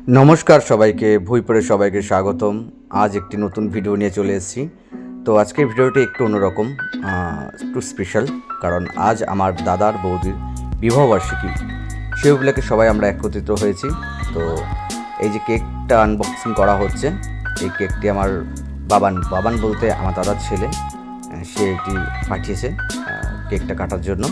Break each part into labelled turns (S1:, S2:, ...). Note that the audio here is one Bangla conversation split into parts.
S1: নমস্কার সবাইকে, ভুইপুরে সবাইকে স্বাগতম। আজ একটি নতুন ভিডিও নিয়ে চলে এসেছি। তো আজকের ভিডিওটি একটু অন্যরকম, একটু স্পেশাল, কারণ আজ আমার দাদার বৌদির বিবাহবার্ষিকী। সেই উপলক্ষে সবাই আমরা একত্রিত হয়েছি। তো এই যে কেকটা আনবক্সিং করা হচ্ছে, এই কেকটি আমার বাবান বলতে আমার দাদার ছেলে, সে এটি পাঠিয়েছে কেকটা কাটার জন্য।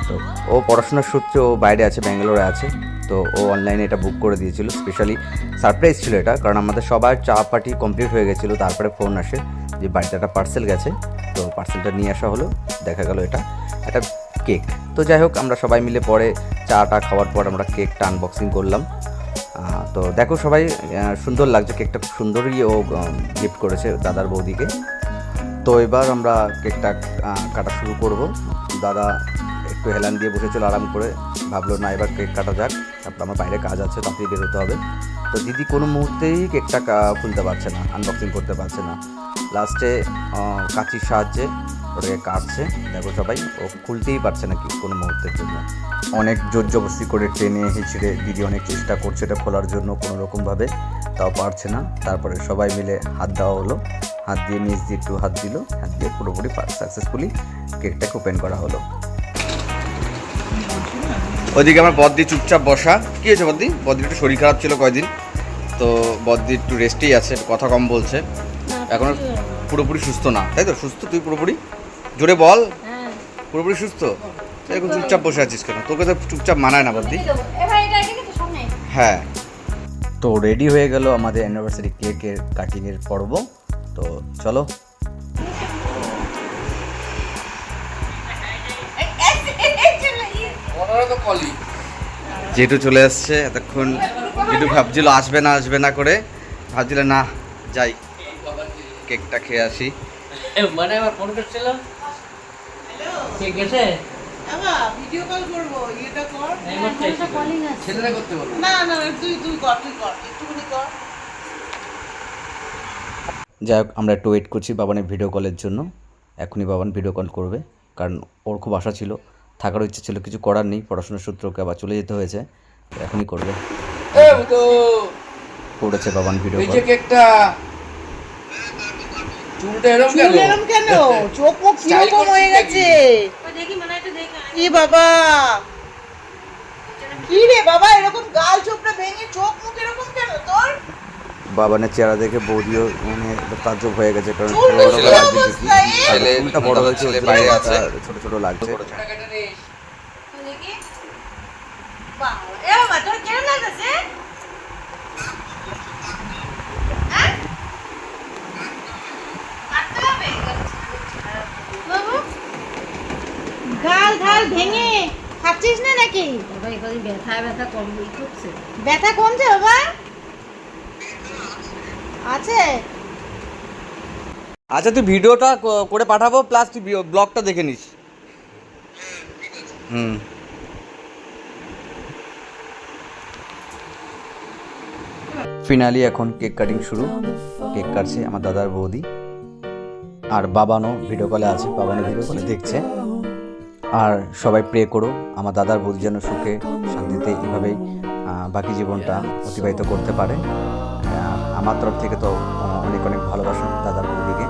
S1: তো ও পড়াশোনার সূত্রে ও বাইরে আছে, ব্যাঙ্গালোরে আছে। তো ও অনলাইনে এটা বুক করে দিয়েছিল, স্পেশালি সারপ্রাইজ ছিল এটা, কারণ আমাদের সবার চা পার্টি কমপ্লিট হয়ে গেছিলো। তারপরে ফোন আসে যে বাড়িতে একটা পার্সেল গেছে, তো পার্সেলটা নিয়ে আসা হলো। দেখা গেল এটা একটা কেক। তো যাই হোক, আমরা সবাই মিলে পরে চাটা খাওয়ার পর আমরা কেকটা আনবক্সিং করলাম। তো দেখো সবাই, সুন্দর লাগছে কেকটা, খুব সুন্দরই ও গিফট করেছে দাদার বৌদিকে। তো এবার আমরা কেকটা কাটা শুরু করব। দাদা একটু হেলান দিয়ে বসেছিল আরাম করে, ভাবলো না এবার কেক কাটা যাক, তারপর আমার বাইরে কাজ আছে, তাড়াতাড়ি বেরোতে হবে। তো দিদি কোনো মুহূর্তেই কেকটা খুলতে পারছে না, আনবক্সিং করতে পারছে না। লাস্টে কাঁচির সাহায্যে ওটাকে কাটছে। দেখো সবাই, ও খুলতেই পারছে না কি কোনো মুহূর্তের জন্য। অনেক জোর জবরদস্তি করে টেনে হিঁচড়ে দিদি অনেক চেষ্টা করছে এটা খোলার জন্য, কোনো রকমভাবে, তাও পারছে না। তারপরে সবাই মিলে হাত দেওয়া হলো, হাত দিয়ে নিচ দিয়ে একটু হাত দিল, হাত দিয়ে পুরোপুরি সাকসেসফুলি কেকটাকে ওপেন করা হলো। ওইদিকে আমার বদ্দি চুপচাপ বসা। কী হয়েছে বদ্দি? বদ্দির একটু শরীর খারাপ ছিল কয়দিন, তো বদ্দি একটু রেস্টেই আছে, কথা কম বলছে, এখনো পুরোপুরি সুস্থ না, তাই তো? সুস্থ তুই পুরোপুরি? জোরে বল, পুরোপুরি সুস্থ? এখন চুপচাপ বসে আছিস কেন? তোকে তো চুপচাপ মানায় না বদ্দি। হ্যাঁ, তো রেডি হয়ে গেল আমাদের অ্যানিভার্সারি কেকের কাটিংয়ের পর্ব। তো চলো। যেটু চলে আসছে এতক্ষণ, যেটু ভাবছিল আসবে না করে, ভাবছিল না যাই কেকটা খেয়ে আসি।
S2: মানে আমার ফোন করছিল, ঠিক আছে
S3: ভিডিও কল করবো, এটা কর।
S2: ছেলেরা করতে বলো
S3: না না, তুই কর একটুখানি কর।
S1: যাই হোক, আমরা একটু ওয়েট করছি বাবানের ভিডিও কলের জন্য। এখনই বাবান ভিডিও কল করবে, কারণ ওর খুব আশা ছিল, থাকার ইচ্ছে ছিল, কিছু করার নেই, পড়াশোনার সূত্রে ওকে আবার চলে যেতে হয়েছে, তো এখনই করবে। করেছে বাবান ভিডিও কল।
S2: কেকটা চুলটা এরকম
S3: কেন? চোখ মুখ কিরকম হয়ে গেছে? কি বাবা, কি রে বাবা, এরকম গাল চোখটা ভেঙে চোখ মুখ এরকম কেন তোর?
S1: বাবানের চেহারা দেখে বৌদিও মানে তাজ্জব হয়ে গেছে, কারণ চুলটা বড় হয়েছে, বাইরে আছে, ছোট ছোট লাগছে।
S3: গাল ঢাল ভেঙে খাচ্ছিস না নাকি? ব্যথা কমছে বাবা? আছে।
S1: আচ্ছা, তুই ভিডিওটা করে পাঠাবো, প্লাস তুই ব্লগটা দেখে নিস। ফিনালি এখন কেক কাটিং শুরু। কেক কাটছে আমার দাদার বৌদি, আর বাবানও ভিডিও কলে আছে, বাবানও ভিডিও কলে দেখছে। আর সবাই প্রে করো আমার দাদার বৌদি যেন সুখে শান্তিতে এইভাবেই বাকি জীবনটা অতিবাহিত করতে পারে। আমার তরফ থেকে তো অনেক অনেক ভালোবাসা দাদার বৌদিকে।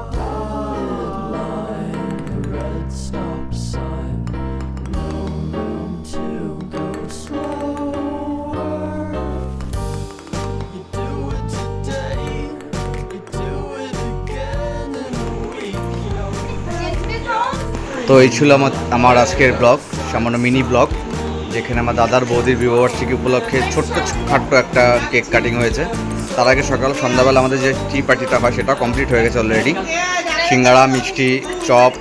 S1: তো এই ছিল আমার আজকের ব্লগ, সামান্য মিনি ব্লগ, যেখানে আমার দাদার বৌদির বিবাহবার্ষিকী উপলক্ষে ছোট্ট একটা কেক কাটিং হয়েছে। তার আগে সন্ধ্যাবেলা আমাদের যে টি পার্টিটা হয় সেটা কমপ্লিট হয়ে গেছে অলরেডি। সিঙ্গাড়া, মিষ্টি, চপ,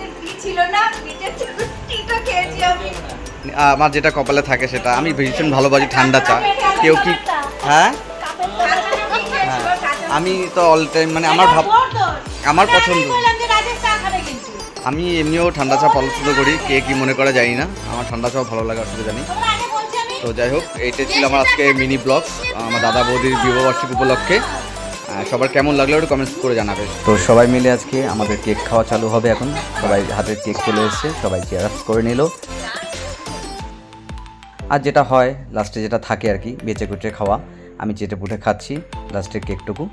S1: আমার যেটা কপালে থাকে সেটা। আমি ভীষণ ভালোবাসি ঠান্ডা চা। কেউ কি? হ্যাঁ, আমি তো অল টাইম মানে আমার পছন্দ। আমি এমনিও ঠান্ডা চা পছন্দ করি, কে কি মনে করা জানি না, আমার ঠান্ডা চা ভালো লাগে, অসুবিধা নেই। তো যাই হোক, এইটাই ছিল আমার আজকে মিনি ব্লগ আমার দাদা বৌদির বিবাহবার্ষিকী উপলক্ষে। সবার কেমন লাগলো একটু কমেন্টস করে জানাবে। তো সবাই মিলে আজকে আমাদের কেক খাওয়া চালু হবে এখন। সবাই হাতের কেক চলে এসছে, সবাই চেয়ারস করে নিল। আর যেটা হয় লাস্টে যেটা থাকে আর কি, বেঁচে কুচে খাওয়া, আমি চেটে পুটে খাচ্ছি লাস্টের কেকটুকু।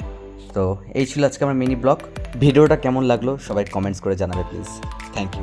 S1: তো এই ছিল আজকে আমার মিনি ব্লগ। ভিডিওটা কেমন লাগলো সবাই কমেন্টস করে জানাবে প্লিজ। Thank you.